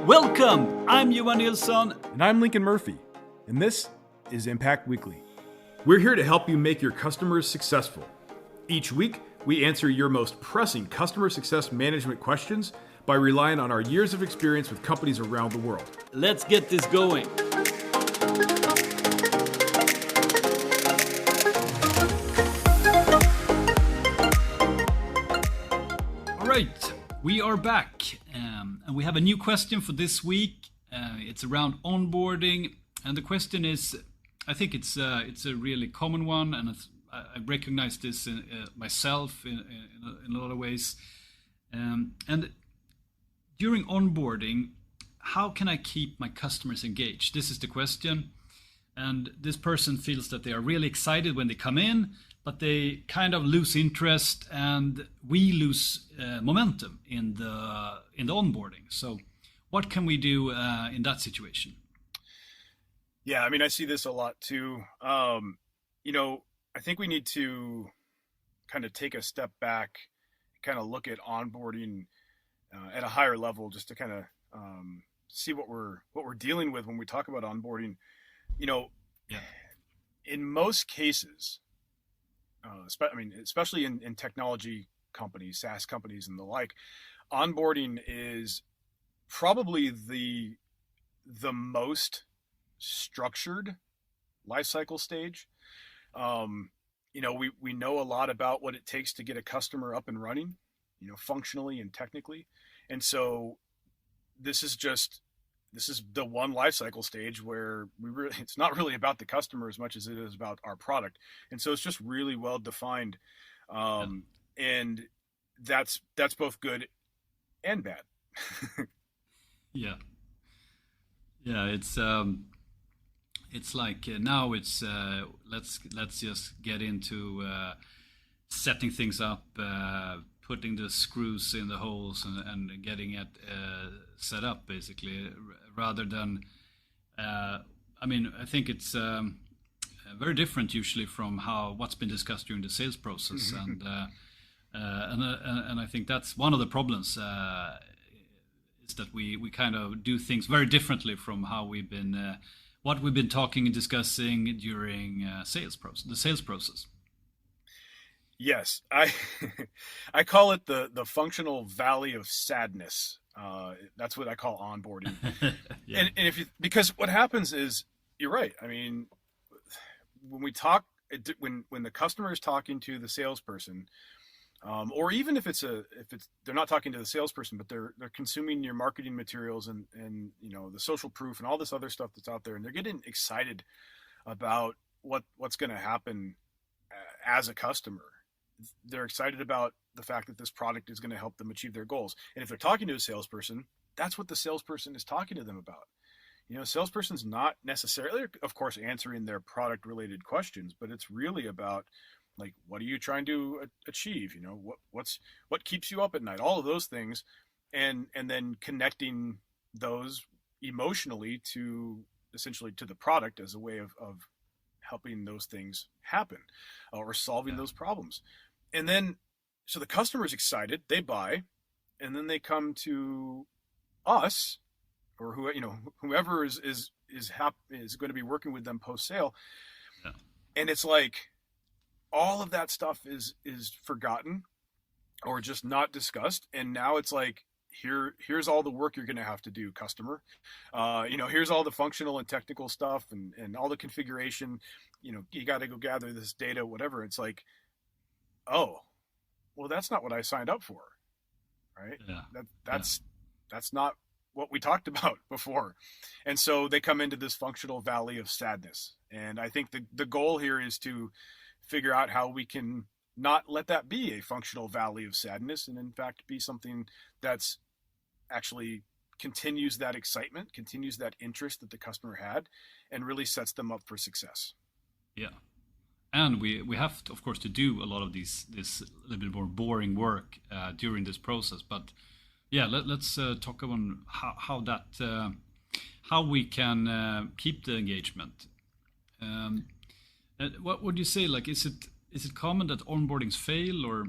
Welcome! I'm Johan Nilsson. And I'm Lincoln Murphy. And this is Impact Weekly. We're here to help you make your customers successful. Each week, we answer your most pressing customer success management questions by relying on our years of experience with companies around the world. Let's get this going. All right, we are back. And we have a new question for this week. It's around onboarding. And the question is, I think it's a really common one, and I recognize this myself in a lot of ways. And during onboarding, how can I keep my customers engaged? This is the question. And this person feels that they are really excited when they come in, but they kind of lose interest, and we lose momentum in the onboarding. So what can we do in that situation? Yeah, I mean, I see this a lot too. I think we need to kind of take a step back, kind of look at onboarding at a higher level, just to kind of see what we're dealing with when we talk about onboarding. In most cases, especially in technology companies, SaaS companies, and the like, onboarding is probably the most structured lifecycle stage. We know a lot about what it takes to get a customer up and running, functionally and technically. And so this is the one lifecycle stage where it's not really about the customer as much as it is about our product. And so it's just really well defined. And that's both good and bad. Yeah. It's like now it's let's just get into setting things up, putting the screws in the holes and getting it set up, basically, rather than I think it's very different usually from what's been discussed during the sales process. And I think that's one of the problems, is that we kind of do things very differently from how we've been what we've been talking and discussing during the sales process. Yes, I call it the functional valley of sadness. That's what I call onboarding. Yeah. And because what happens is, you're right. I mean, when we talk, when the customer is talking to the salesperson, or even if they're not talking to the salesperson, but they're consuming your marketing materials and the social proof and all this other stuff that's out there, and they're getting excited about what's going to happen as a customer. They're excited about the fact that this product is going to help them achieve their goals. And if they're talking to a salesperson, that's what the salesperson is talking to them about. A salesperson's not necessarily, of course, answering their product related questions, but it's really about, like, what are you trying to achieve? What keeps you up at night? All of those things, and then connecting those emotionally to essentially to the product as a way of helping those things happen, or solving those problems. And then, so the customer is excited, they buy, and then they come to us, or whoever is going to be working with them post sale, and it's like all of that stuff is forgotten or just not discussed, and now it's like, here's all the work you're going to have to do, customer. Here's all the functional and technical stuff and all the configuration. You got to go gather this data, whatever. It's like, oh, well, that's not what I signed up for, right? Yeah. That's not what we talked about before. And so they come into this functional valley of sadness. And I think the goal here is to figure out how we can not let that be a functional valley of sadness, and in fact be something that's actually continues that excitement, continues that interest that the customer had, and really sets them up for success. Yeah. And we have to, of course, to do a lot of this little bit more boring work during this process. But yeah, let's talk about how we can keep the engagement. What would you say? Like, is it common that onboardings fail, or?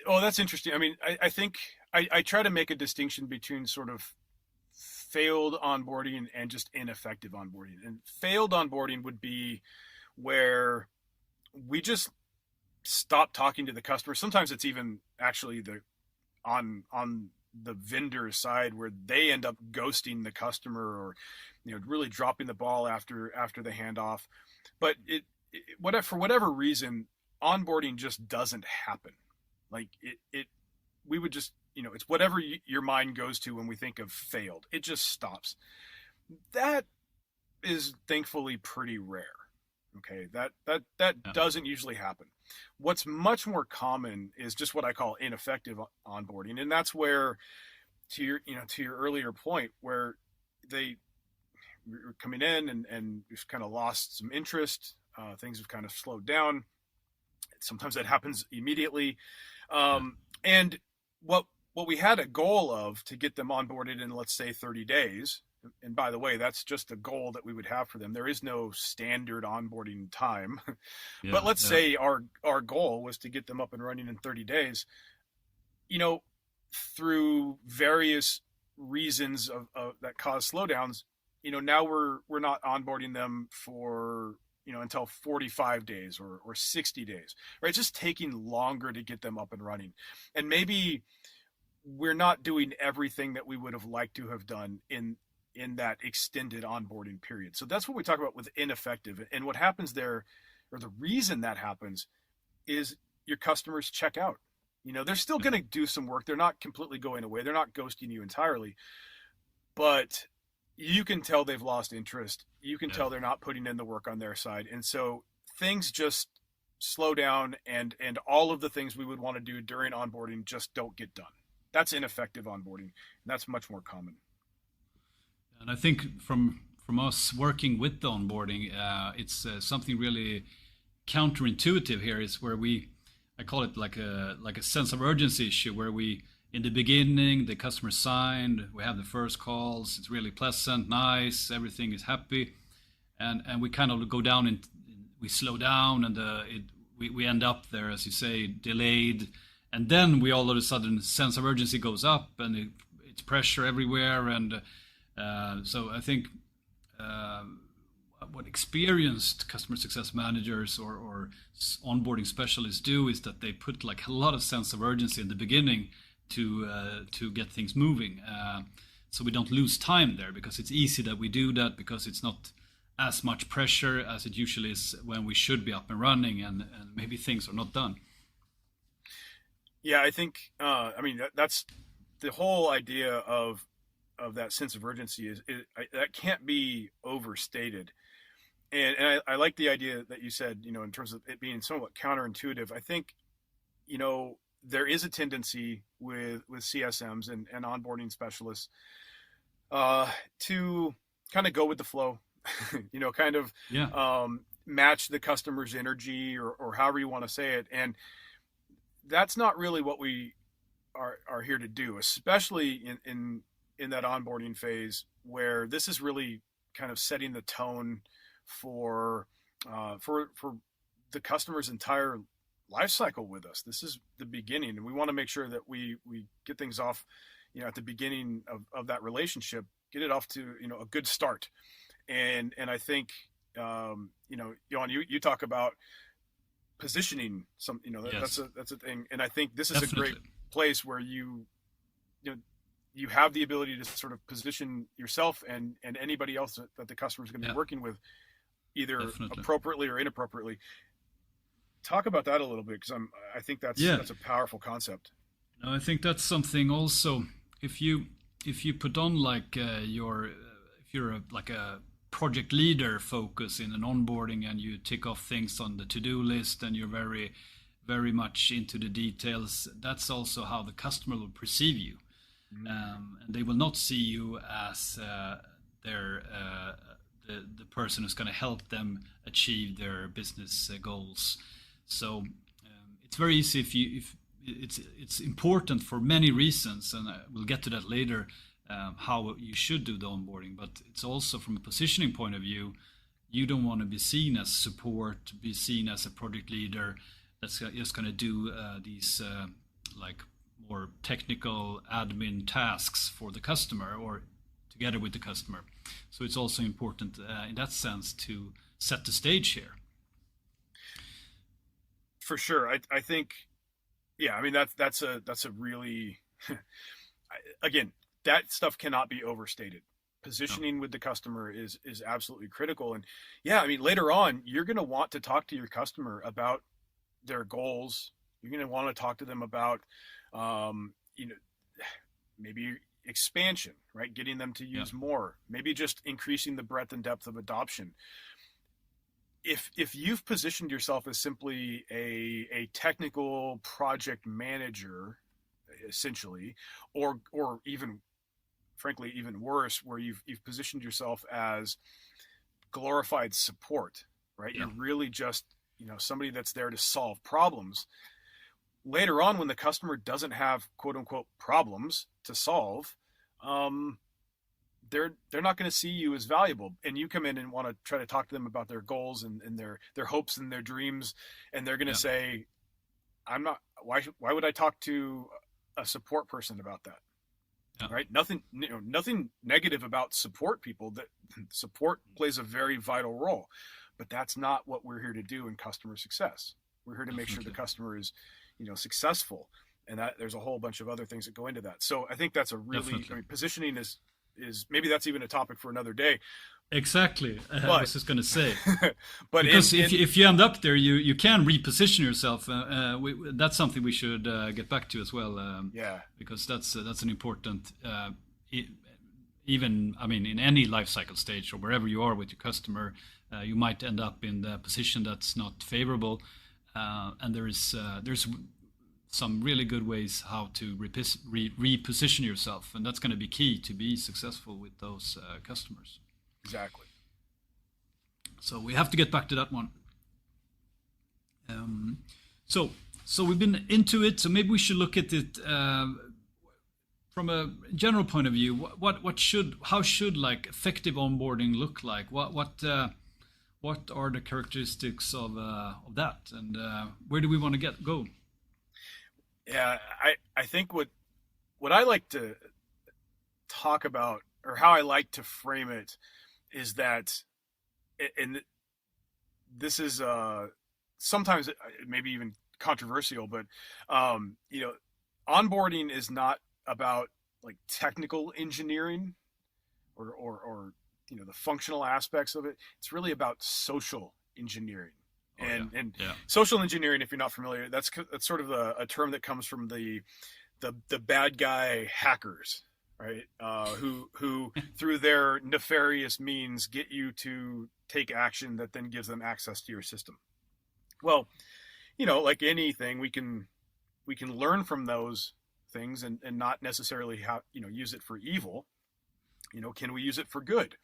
Oh, that's interesting. I mean, I think I try to make a distinction between sort of failed onboarding and just ineffective onboarding. And failed onboarding would be where we just stop talking to the customer. Sometimes it's even actually on the vendor side where they end up ghosting the customer, or really dropping the ball after the handoff. But for whatever reason, onboarding just doesn't happen. Like we would just, it's whatever your mind goes to when we think of failed. It just stops. That is thankfully pretty rare. Okay, that doesn't usually happen. What's much more common is just what I call ineffective onboarding, and that's where, to your earlier point, where they were coming in and just kind of lost some interest. Things have kind of slowed down. Sometimes that happens immediately, and what we had a goal of to get them onboarded in, let's say, 30 days. And by the way, that's just a goal that we would have for them. There is no standard onboarding time. But let's say our goal was to get them up and running in 30 days. Through various reasons that cause slowdowns, now we're not onboarding them for until 45 days or 60 days, right? It's just taking longer to get them up and running. And maybe we're not doing everything that we would have liked to have done in that extended onboarding period. So that's what we talk about with ineffective. And what happens there, or the reason that happens, is your customers check out. They're still going to do some work. They're not completely going away. They're not ghosting you entirely, but you can tell they've lost interest. You can tell they're not putting in the work on their side. And so things just slow down, and all of the things we would want to do during onboarding just don't get done. That's ineffective onboarding, and that's much more common. And I think from us working with the onboarding, it's something really counterintuitive here. Is where I call it like a sense of urgency issue, where we, in the beginning, the customer signed, we have the first calls, it's really pleasant, nice, everything is happy, and we kind of go down and we slow down, and we end up there, as you say, delayed, and then we all of a sudden sense of urgency goes up, and it's pressure everywhere, and so I think what experienced customer success managers or onboarding specialists do is that they put like a lot of sense of urgency in the beginning to get things moving, so we don't lose time there, because it's easy that we do that because it's not as much pressure as it usually is when we should be up and running, and maybe things are not done. Yeah, I think that's the whole idea of that sense of urgency that can't be overstated. And I like the idea that you said, in terms of it being somewhat counterintuitive. I think, there is a tendency with CSMs and onboarding specialists to kind of go with the flow, match the customer's energy or however you want to say it. And that's not really what we are here to do, especially in that onboarding phase, where this is really kind of setting the tone for the customer's entire life cycle with us. This is the beginning, and we want to make sure that we get things off, at the beginning of that relationship, get it off to a good start. And I think Johan, you talk about positioning some, Yes. that's a thing, and I think this is Definitely. a great place where you have the ability to sort of position yourself and anybody else that the customer is going to be working with, either Definitely. appropriately or inappropriately. Talk about that a little bit, because I think that's a powerful concept. No, I think that's something also. If you put on like if you're like a project leader focus in an onboarding, and you tick off things on the to-do list, and you're very, very much into the details, that's also how the customer will perceive you. And they will not see you as the person who's going to help them achieve their business goals. So it's very easy if it's important for many reasons, and we'll get to that later, how you should do the onboarding. But it's also from a positioning point of view, you don't want to be seen as support, be seen as a project leader that's just going to do these like more technical admin tasks for the customer or together with the customer. So it's also important in that sense to set the stage here. For sure. I think, yeah, I mean, that's a really, again, that stuff cannot be overstated. Positioning with the customer is absolutely critical. And yeah, I mean, later on, you're going to want to talk to your customer about their goals. You're going to want to talk to them about, maybe expansion, right? Getting them to use more, maybe just increasing the breadth and depth of adoption. If you've positioned yourself as simply a technical project manager, essentially, or even, frankly, even worse, where you've positioned yourself as glorified support, right? You're really just, somebody that's there to solve problems. Later on, when the customer doesn't have quote unquote problems to solve, they're not going to see you as valuable. And you come in and want to try to talk to them about their goals and their hopes and their dreams, and they're going to say, why would I talk to a support person about that? Right? Nothing negative about support people. That support plays a very vital role, but that's not what we're here to do in customer success. We're here to make sure the customer is, successful, and that there's a whole bunch of other things that go into that. So I think that's a really, positioning is maybe that's even a topic for another day. Exactly. I was just going to say, but because if you end up there, you can reposition yourself. That's something we should get back to as well. Because that's an important, even, I mean, in any life cycle stage or wherever you are with your customer, you might end up in the position that's not favorable, and there's some really good ways how to reposition yourself, and that's going to be key to be successful with those customers. Exactly. So we have to get back to that one. So we've been into it. So maybe we should look at it from a general point of view. How should like effective onboarding look like? What are the characteristics of that, and where do we want to go? Yeah, I think what I like to talk about, or how I like to frame it, is that, and this is sometimes maybe even controversial, but onboarding is not about like technical engineering or the functional aspects of it. It's really about social engineering. Social engineering, if you're not familiar, that's sort of a term that comes from the bad guy hackers, right? Who through their nefarious means get you to take action that then gives them access to your system. Well, like anything, we can learn from those things and not necessarily use it for evil. Can we use it for good?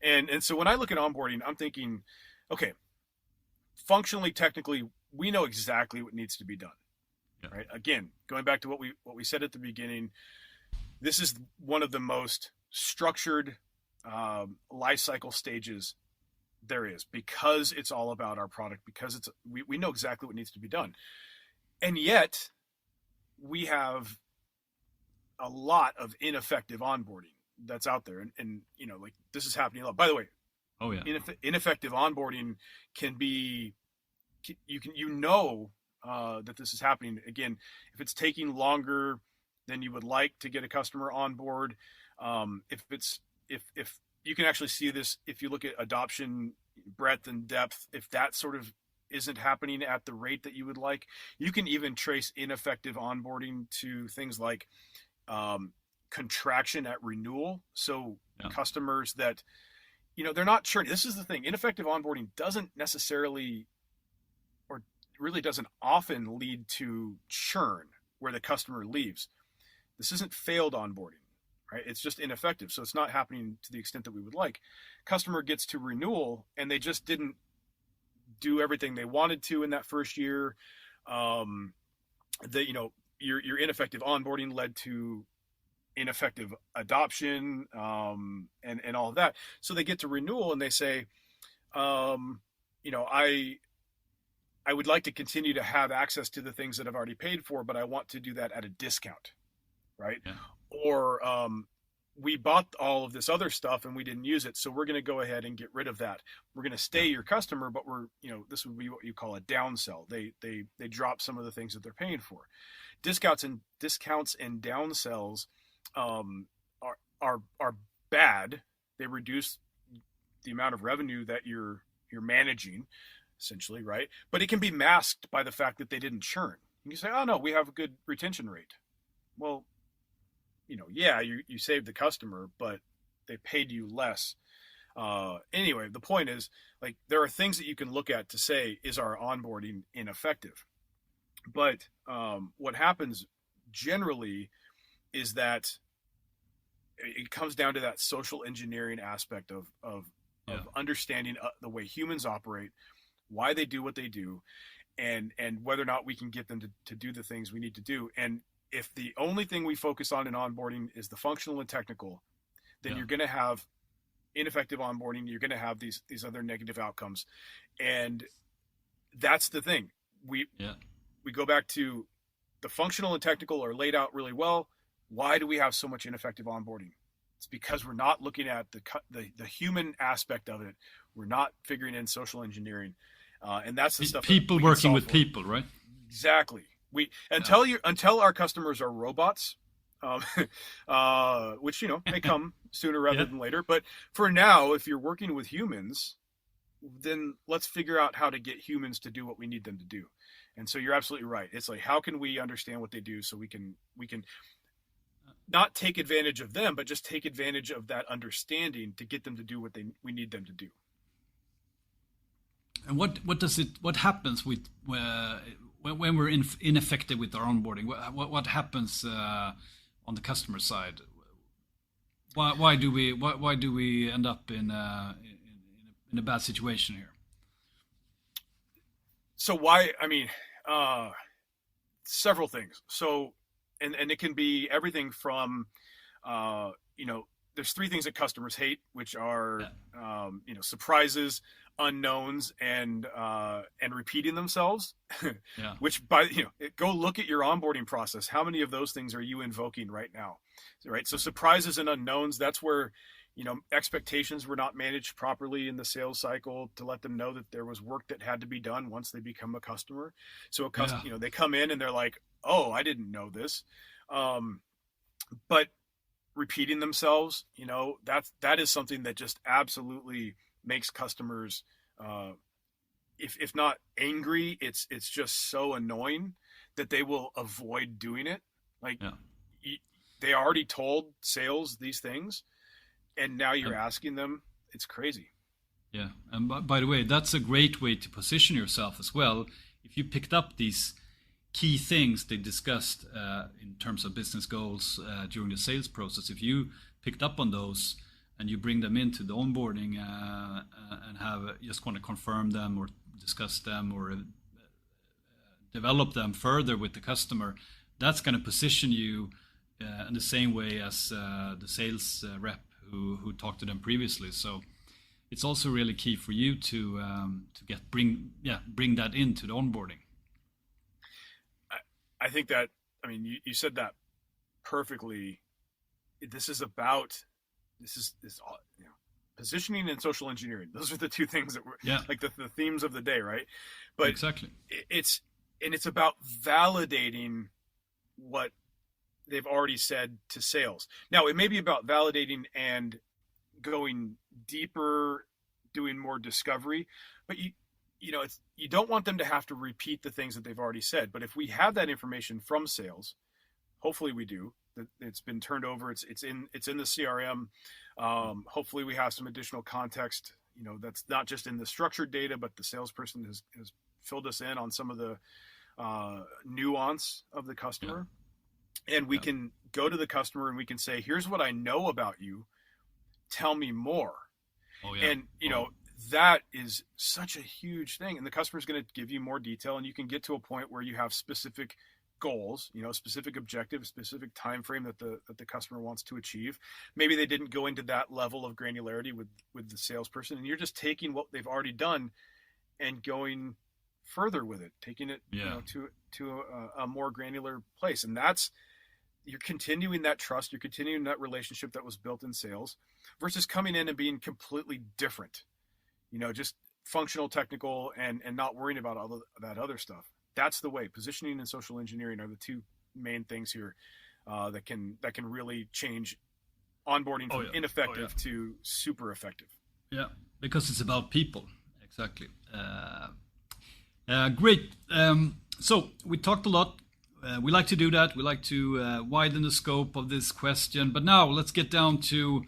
And so when I look at onboarding, I'm thinking, okay, functionally, technically, we know exactly what needs to be done, right? Again, going back to what we said at the beginning, this is one of the most structured life cycle stages there is, because it's all about our product, because we know exactly what needs to be done. And yet we have a lot of ineffective onboarding that's out there. And like this is happening a lot. By the way, ineffective onboarding can be, that this is happening. Again, if it's taking longer than you would like to get a customer on board, if you can actually see this, if you look at adoption breadth and depth, if that sort of isn't happening at the rate that you would like, you can even trace ineffective onboarding to things like contraction at renewal. So customers that, they're not churning. This is the thing. Ineffective onboarding doesn't necessarily, or really doesn't often, lead to churn where the customer leaves. This isn't failed onboarding, right? It's just ineffective. So it's not happening to the extent that we would like. Customer gets to renewal and they just didn't do everything they wanted to in that first year. Your ineffective onboarding led to ineffective adoption, and all of that. So they get to renewal and they say, I would like to continue to have access to the things that I've already paid for, but I want to do that at a discount, right? Yeah. Or we bought all of this other stuff and we didn't use it, so we're going to go ahead and get rid of that. We're going to stay your customer, but this would be what you call a downsell. They drop some of the things that they're paying for. Discounts and downsells are bad. They reduce the amount of revenue that you're managing, essentially, right? But it can be masked by the fact that they didn't churn. You can say, oh no, we have a good retention rate. Well, you saved the customer, but they paid you less. Anyway, the point is, like, there are things that you can look at to say, is our onboarding ineffective? But what happens generally is that it comes down to that social engineering aspect of understanding the way humans operate, why they do what they do, and whether or not we can get them to do the things we need to do. And if the only thing we focus on in onboarding is the functional and technical, then you're going to have ineffective onboarding. You're going to have these other negative outcomes. And that's the thing. We go back to the functional and technical are laid out really well. Why do we have so much ineffective onboarding? It's because we're not looking at the human aspect of it. We're not figuring in social engiering. And that's the stuff. People working with people, right? Exactly. Until our customers are robots, which may come sooner rather than later. But for now, if you're working with humans, then let's figure out how to get humans to do what we need them to do. And so you're absolutely right. It's like, how can we understand what they do so we can not take advantage of them, but just take advantage of that understanding to get them to do what we need them to do. And what happens with when we're ineffective with our onboarding? What happens on the customer side? Why do we end up in a bad situation here? So why? I mean, several things. So and it can be everything from there's three things that customers hate, which are surprises, unknowns, and repeating themselves. Which go look at your onboarding process. How many of those things are you invoking right now? Right. So surprises and unknowns, that's where expectations were not managed properly in the sales cycle to let them know that there was work that had to be done once they become a customer. So they come in and they're like, oh, I didn't know this. But repeating themselves, that is something that just absolutely makes customers, if not angry, it's just so annoying that they will avoid doing it. Like they already told sales these things, and now you're asking them. It's crazy. Yeah, and by the way, that's a great way to position yourself as well. If you picked up these key things they discussed in terms of business goals during the sales process, if you picked up on those and you bring them into the onboarding and just want to confirm them or discuss them or develop them further with the customer, that's going to position you in the same way as the sales rep who talked to them previously. So it's also really key for you to bring that into the onboarding. I think that, you said that perfectly. This is positioning and social engineering. Those are the two things that were like the themes of the day, right? But exactly, it's about validating what they've already said to sales. Now, it may be about validating and going deeper, doing more discovery, but you don't want them to have to repeat the things that they've already said. But if we have that information from sales, hopefully we do, that it's been turned over, it's in the CRM. Hopefully we have some additional context, that's not just in the structured data, but the salesperson has filled us in on some of the nuance of the customer. And we can go to the customer and we can say, here's what I know about you. Tell me more. And, that is such a huge thing. And the customer is going to give you more detail, and you can get to a point where you have specific goals, specific objectives, specific time frame that the customer wants to achieve. Maybe they didn't go into that level of granularity with the salesperson, and you're just taking what they've already done and going further with it, taking it to a more granular place. And you're continuing that trust, you're continuing that relationship that was built in sales versus coming in and being completely different, just functional, technical, and not worrying about all of that other stuff. That's the way. Positioning and social engineering are the two main things here that can really change onboarding from ineffective to super effective. Yeah, because it's about people. Exactly. Great. So we talked a lot. We like to do that. We like to widen the scope of this question. But now let's get down to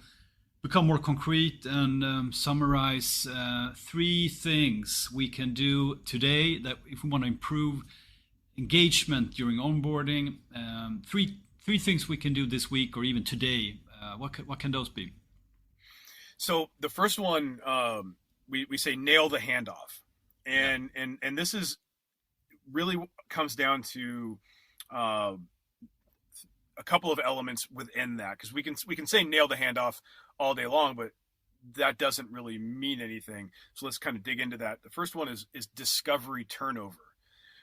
become more concrete and summarize 3 things we can do today that if we want to improve engagement during onboarding. 3 things we can do this week or even today. What can those be? So the first one, we say nail the handoff, and this is really comes down to a couple of elements within that, because we can say nail the handoff all day long, but that doesn't really mean anything. So let's kind of dig into that. The first one is discovery turnover.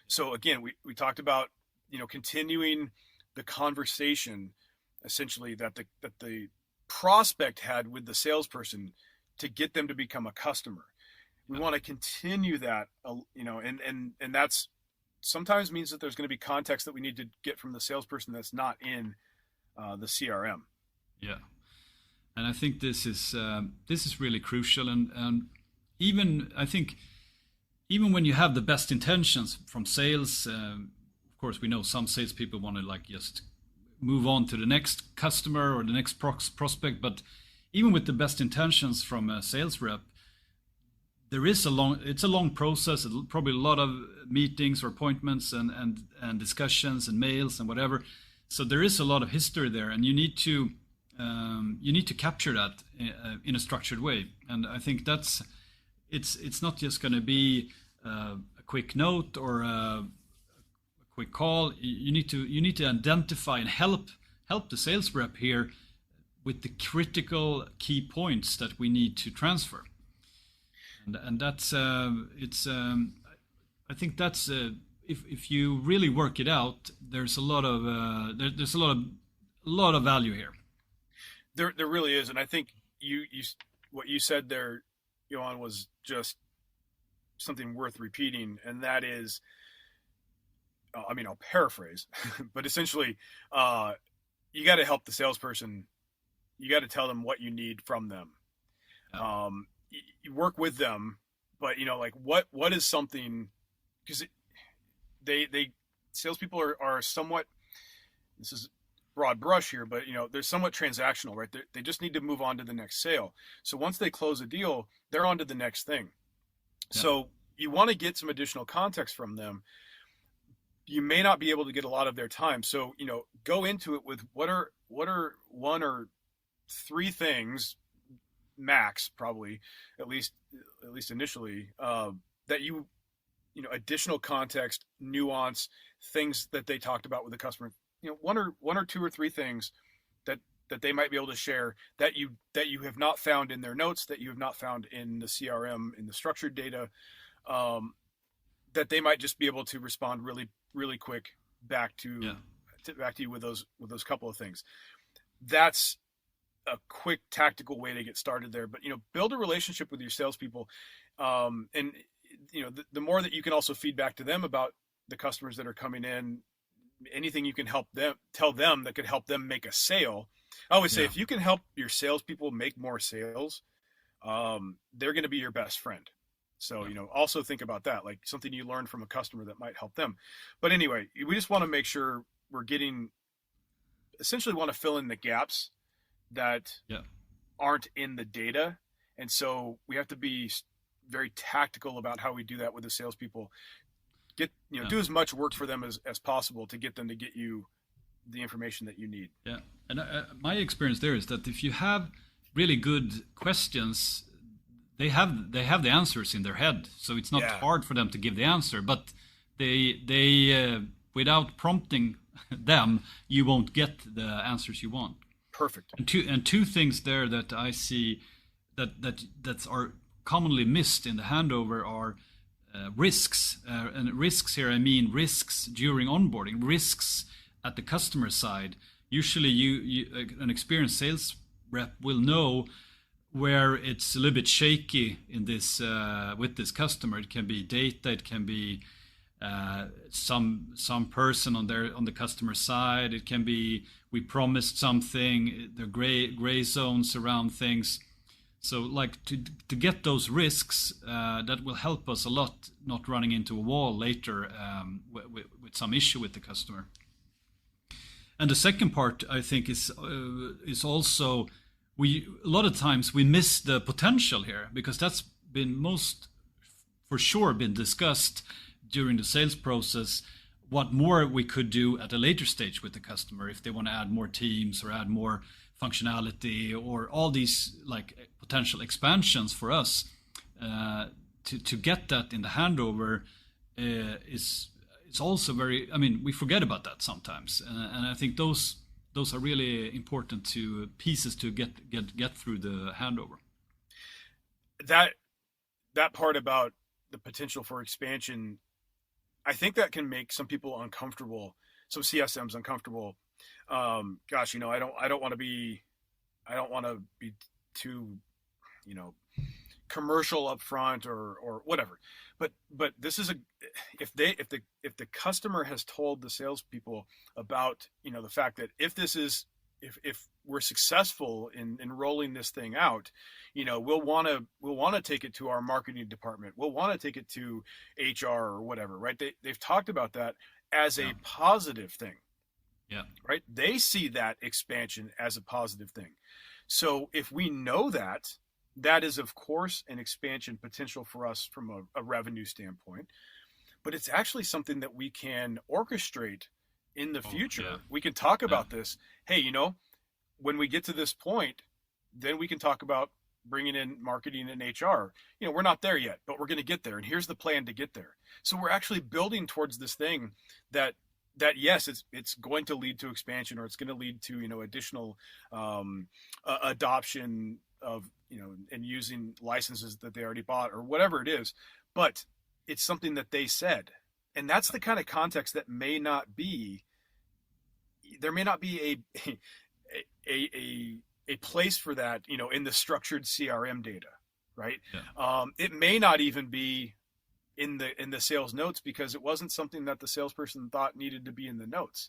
So again, we talked about continuing the conversation essentially that the prospect had with the salesperson to get them to become a customer. We want to continue that, and that's sometimes means that there's going to be context that we need to get from the salesperson that's not in the CRM. Yeah, and I think this is really crucial, and even I think even when you have the best intentions from sales, of course we know some salespeople want to just move on to the next customer or the next prospect, but even with the best intentions from a sales rep, it's a long process, probably a lot of meetings or appointments and discussions and mails and whatever. So there is a lot of history there, and you need to capture that in a structured way. And I think it's not just going to be a quick note or a quick call. You need to identify and help the sales rep here with the critical key points that we need to transfer. And that's I think that's if you really work it out, there's a lot of value here. There really is, and I think you what you said there, Johan, was just something worth repeating, and that is, I'll paraphrase, but essentially, you got to help the salesperson. You got to tell them what you need from them. Yeah. You work with them, but what is something, because they salespeople are somewhat, this is broad brush here, but they're somewhat transactional, right? They just need to move on to the next sale. So once they close a deal, they're on to the next thing. Yeah. So you want to get some additional context from them. You may not be able to get a lot of their time. So, go into it with what are 1 or 3 things max, probably at least initially, that additional context, nuance, things that they talked about with the customer, 1 or 2 or 3 things that they might be able to share that you have not found in their notes, that you have not found in the CRM, in the structured data, that they might just be able to respond really, really quick back to you with those couple of things. That's a quick tactical way to get started there. But build a relationship with your salespeople, and the more that you can also feed back to them about the customers that are coming in, anything you can tell them that could help them make a sale. I always say, if you can help your salespeople make more sales, they're going to be your best friend. So, also think about that, like something you learned from a customer that might help them. But anyway, we just want to make sure we're essentially want to fill in the gaps that aren't in the data. And so we have to be very tactical about how we do that with the salespeople. Do as much work for them as possible to get them to get you the information that you need. Yeah. And my experience there is that if you have really good questions, they have the answers in their head. So it's not hard for them to give the answer, but they without prompting them, you won't get the answers you want. Perfect. And two things there that I see that are commonly missed in the handover are risks. And risks here, I mean risks during onboarding, risks at the customer side. Usually an experienced sales rep will know where it's a little bit shaky in this with this customer. It can be data, it can be some person on the customer side. It can be we promised something, the gray zones around things. So like to get those risks, that will help us a lot, not running into a wall later with some issue with the customer. And the second part, I think, is also a lot of times we miss the potential here, because that's been for sure been discussed during the sales process, what more we could do at a later stage with the customer if they want to add more teams or add more functionality or all these like potential expansions for us. To get that in the handover is also very, I mean, we forget about that sometimes, and I think those are really important pieces to get through the handover. That part about the potential for expansion, I think that can make some people uncomfortable, some CSMs uncomfortable. Gosh, I don't want to be too, commercial up front or whatever. But this is if the customer has told the salespeople about, the fact that if we're successful in rolling this thing out, we'll want to take it to our marketing department. We'll want to take it to HR or whatever, right? They've talked about that as a positive thing. Yeah. Right. They see that expansion as a positive thing. So if we know that, that is, of course, an expansion potential for us from a revenue standpoint, but it's actually something that we can orchestrate in the future. Yeah. We can talk about this. Hey, when we get to this point, then we can talk about bringing in marketing and HR. We're not there yet, but we're going to get there. And here's the plan to get there. So we're actually building towards this thing that yes, it's going to lead to expansion, or it's going to lead to, additional adoption of, and using licenses that they already bought or whatever it is. But it's something that they said. And that's the kind of context that there may not be a place for that, in the structured CRM data, right? Yeah. It may not even be in the sales notes, because it wasn't something that the salesperson thought needed to be in the notes.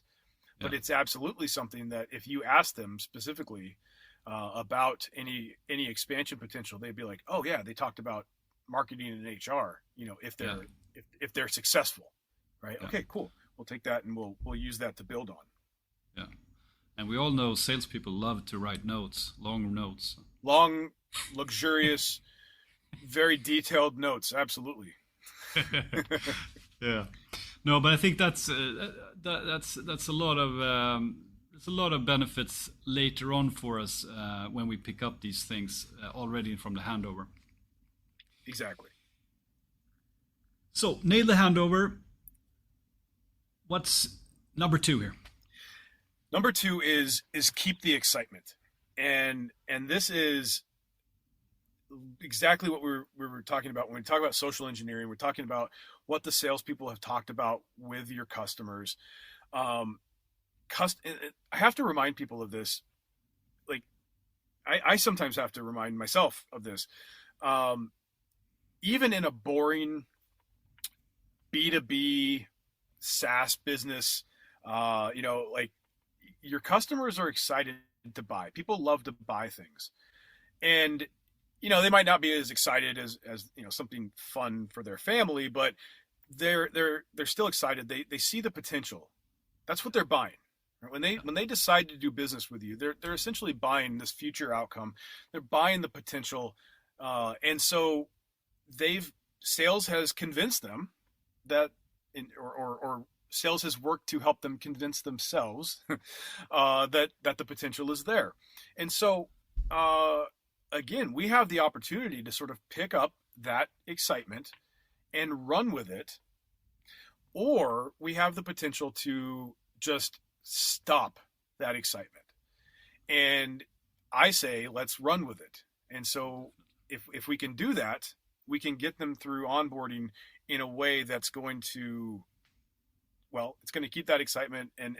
Yeah. But it's absolutely something that if you ask them specifically about any expansion potential, they'd be like, oh yeah, they talked about marketing and HR, if they're successful, right? Yeah. Okay, cool. We'll take that and we'll use that to build on. Yeah. And we all know salespeople love to write notes, long notes. Long, luxurious, very detailed notes. Absolutely. Yeah. No, but I think that's a lot of benefits later on for us when we pick up these things already from the handover. Exactly. So nail the handover. What's number 2 here? Number 2 is keep the excitement, and this is exactly what we were talking about when we talk about social engineering. We're talking about what the salespeople have talked about with your customers. I have to remind people of this. Like, I sometimes have to remind myself of this. Even in a boring B2B SaaS business, like, your customers are excited to buy. People love to buy things. And, they might not be as excited as something fun for their family, but they're still excited. They see the potential. That's what they're buying. When they decide to do business with you, they're essentially buying this future outcome. They're buying the potential. And so sales has convinced them that, or sales has worked to help them convince themselves that the potential is there. And so, again, we have the opportunity to sort of pick up that excitement and run with it, or we have the potential to just stop that excitement. And I say, let's run with it. And so if we can do that, we can get them through onboarding in a way that's going to, well, it's going to keep that excitement, and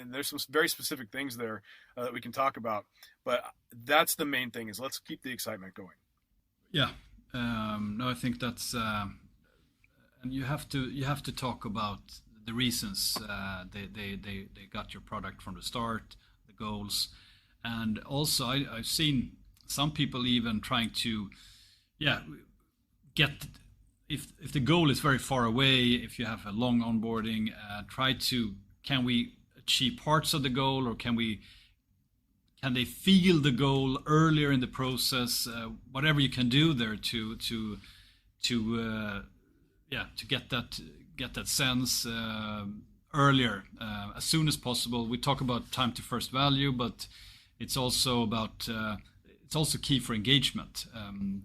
there's some very specific things there that we can talk about, but that's the main thing, is let's keep the excitement going. Yeah. No, I think that's, and you have to talk about the reasons they got your product from the start, the goals, and also I've seen some people even trying to, get, if the goal is very far away, if you have a long onboarding, can we achieve parts of the goal, or can they feel the goal earlier in the process? Whatever you can do there to get that sense earlier, as soon as possible. We talk about time to first value, but it's also about it's also key for engagement,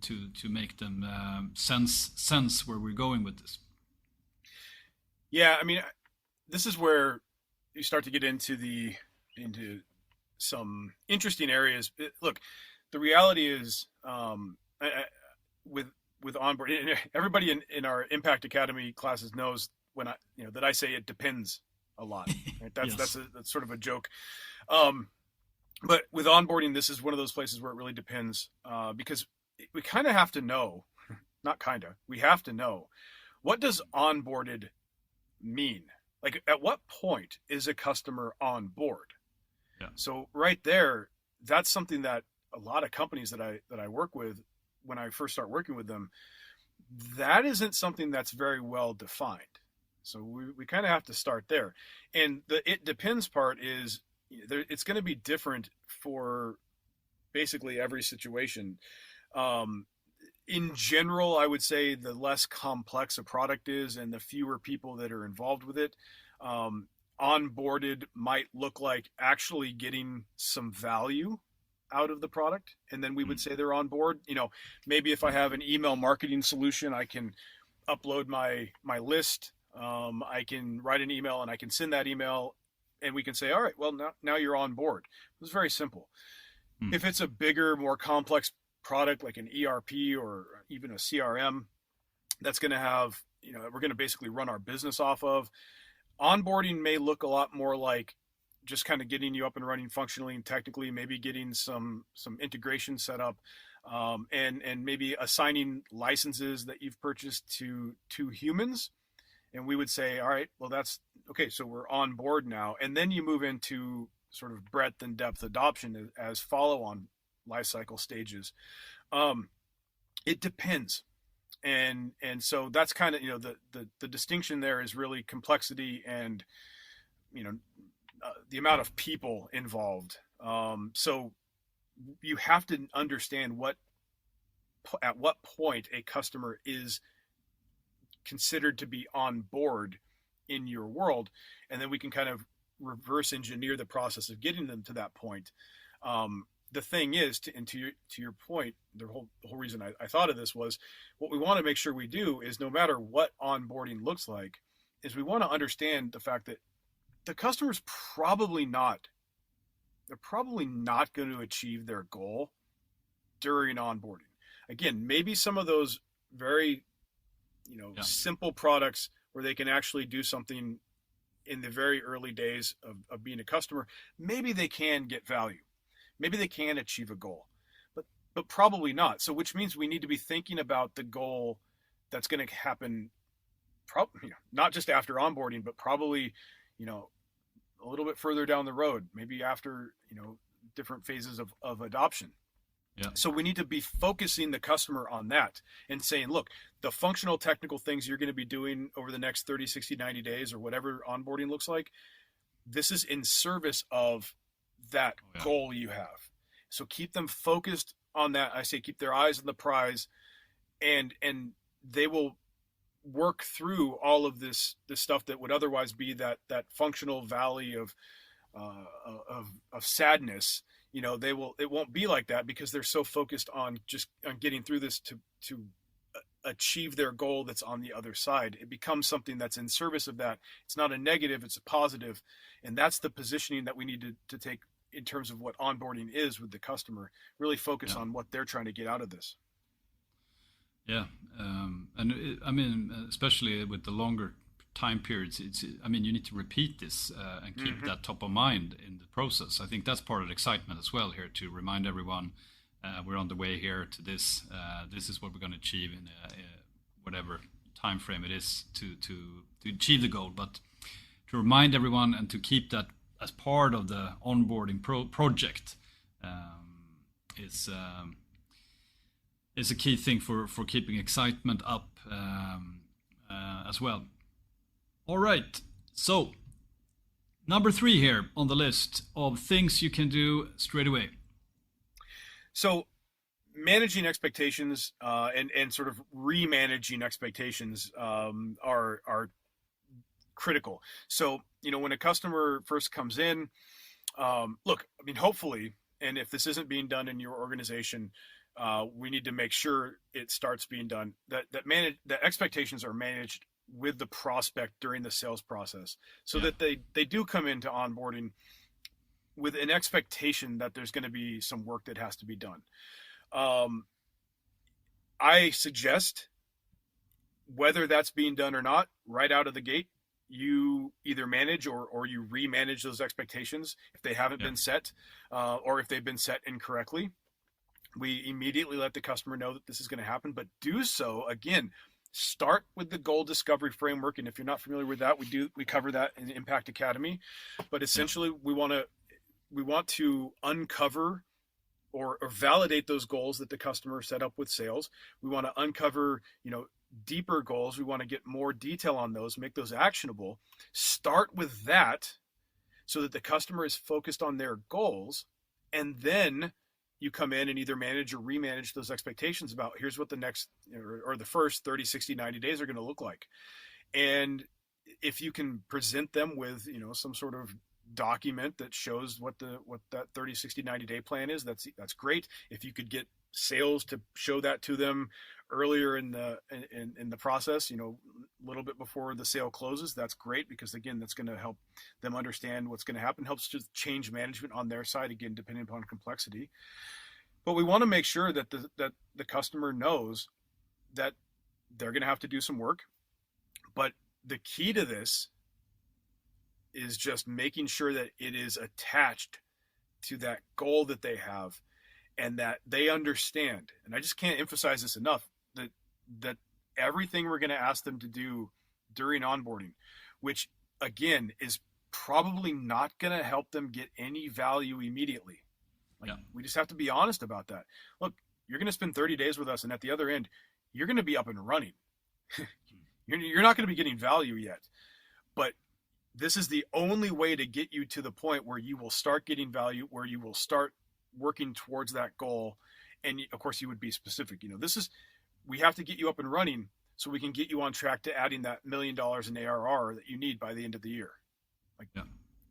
to make them sense where we're going with this. Yeah, I mean, this is where you start to get into some interesting areas. Look, the reality is, with onboarding, everybody in our Impact Academy classes knows that I say it depends a lot. Right? That's Yes. that's sort of a joke. But with onboarding, this is one of those places where it really depends, because we kind of have to know, we have to know, what does onboarded mean? Like, at what point is a customer on board? Yeah. So right there, that's something that a lot of companies that I work with, when I first start working with them, that isn't something that's very well defined. So we kind of have to start there. And the it depends part is, it's going to be different for basically every situation. In general, I would say the less complex a product is and the fewer people that are involved with it, onboarded might look like actually getting some value out of the product. And then we would say they're on board. Maybe if I have an email marketing solution, I can upload my list. I can write an email and I can send that email, and we can say, all right, well, now you're on board. It's very simple. If it's a bigger, more complex product like an ERP or even a CRM, that's going to have, we're going to basically run our business off of, onboarding may look a lot more like just kind of getting you up and running functionally and technically, maybe getting some integration set up, and maybe assigning licenses that you've purchased to humans. And we would say, all right, well, that's okay. So we're on board now. And then you move into sort of breadth and depth adoption as follow-on lifecycle stages. It depends. And so that's kind of, the distinction there is really complexity and, the amount of people involved. So you have to understand at what point a customer is considered to be on board in your world, and then we can kind of reverse engineer the process of getting them to that point. The thing is, to your point, the whole reason I thought of this was, what we want to make sure we do is, no matter what onboarding looks like, is we want to understand the fact that the customer's probably not going to achieve their goal during onboarding. Again, maybe some of those very simple products where they can actually do something in the very early days of being a customer, maybe they can get value. Maybe they can achieve a goal, but probably not. So which means we need to be thinking about the goal that's going to happen, not just after onboarding, but probably, a little bit further down the road, maybe after, different phases of adoption. Yeah. So we need to be focusing the customer on that and saying, look, the functional technical things you're going to be doing over the next 30, 60, 90 days or whatever onboarding looks like, this is in service of that goal you have. So keep them focused on that. I say keep their eyes on the prize, and they will work through all of this stuff that would otherwise be that functional valley of sadness. It won't be like that, because they're so focused on getting through this to achieve their goal that's on the other side. It becomes something that's in service of that. It's not a negative, it's a positive. And that's the positioning that we need to take in terms of what onboarding is with the customer. Really focus on what they're trying to get out of this. Yeah, I mean, especially with the longer time periods, you need to repeat this and keep that top of mind in the process. I think that's part of the excitement as well here, to remind everyone we're on the way here to this. This is what we're going to achieve in whatever time frame it is to achieve the goal. But to remind everyone and to keep that as part of the onboarding project is a key thing for keeping excitement up as well. All right, so number 3 here on the list of things you can do straight away. So managing expectations and sort of remanaging expectations are critical. So, when a customer first comes in, look, I mean, hopefully, and if this isn't being done in your organization, we need to make sure it starts being done, that expectations are managed with the prospect during the sales process, so that they do come into onboarding with an expectation that there's going to be some work that has to be done. I suggest, whether that's being done or not, right out of the gate, you either manage or you remanage those expectations if they haven't been set, or if they've been set incorrectly. We immediately let the customer know that this is going to happen, but do so, again, start with the goal discovery framework. And if you're not familiar with that, we cover that in Impact Academy. But essentially, we want to uncover or validate those goals that the customer set up with sales. We want to uncover, deeper goals. We want to get more detail on those, make those actionable. Start with that so that the customer is focused on their goals, and then you come in and either manage or remanage those expectations about here's what the next or the first 30, 60, 90 days are going to look like. And if you can present them with, some sort of document that shows what that 30, 60, 90 day plan is, that's great. If you could get sales to show that to them earlier in the process, a little bit before the sale closes, that's great, because again, that's going to help them understand what's going to happen, helps to change management on their side, again, depending upon complexity. But we want to make sure that the customer knows that they're going to have to do some work. But the key to this is just making sure that it is attached to that goal that they have, and that they understand. And I just can't emphasize this enough, that everything we're going to ask them to do during onboarding, which again is probably not going to help them get any value immediately. We just have to be honest about that. Look, you're going to spend 30 days with us, and at the other end, you're going to be up and running. You're not going to be getting value yet, but this is the only way to get you to the point where you will start getting value, where you will start working towards that goal. And of course, you would be specific. We have to get you up and running so we can get you on track to adding that $1 million in ARR that you need by the end of the year.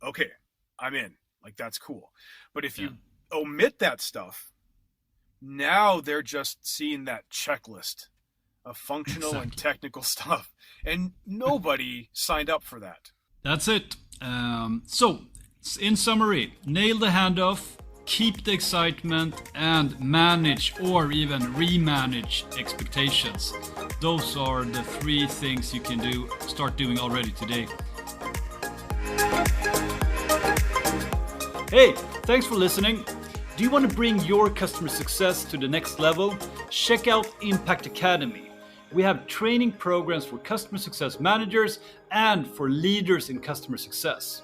Okay, I'm in. That's cool. But if you omit that stuff, now they're just seeing that checklist of functional and technical stuff, and nobody signed up for that. That's it. So, in summary, nail the handoff, keep the excitement, and manage or even remanage expectations. Those are the 3 things you can start doing already today. Hey, thanks for listening. Do you want to bring your customer success to the next level? Check out Impact Academy. We have training programs for customer success managers and for leaders in customer success.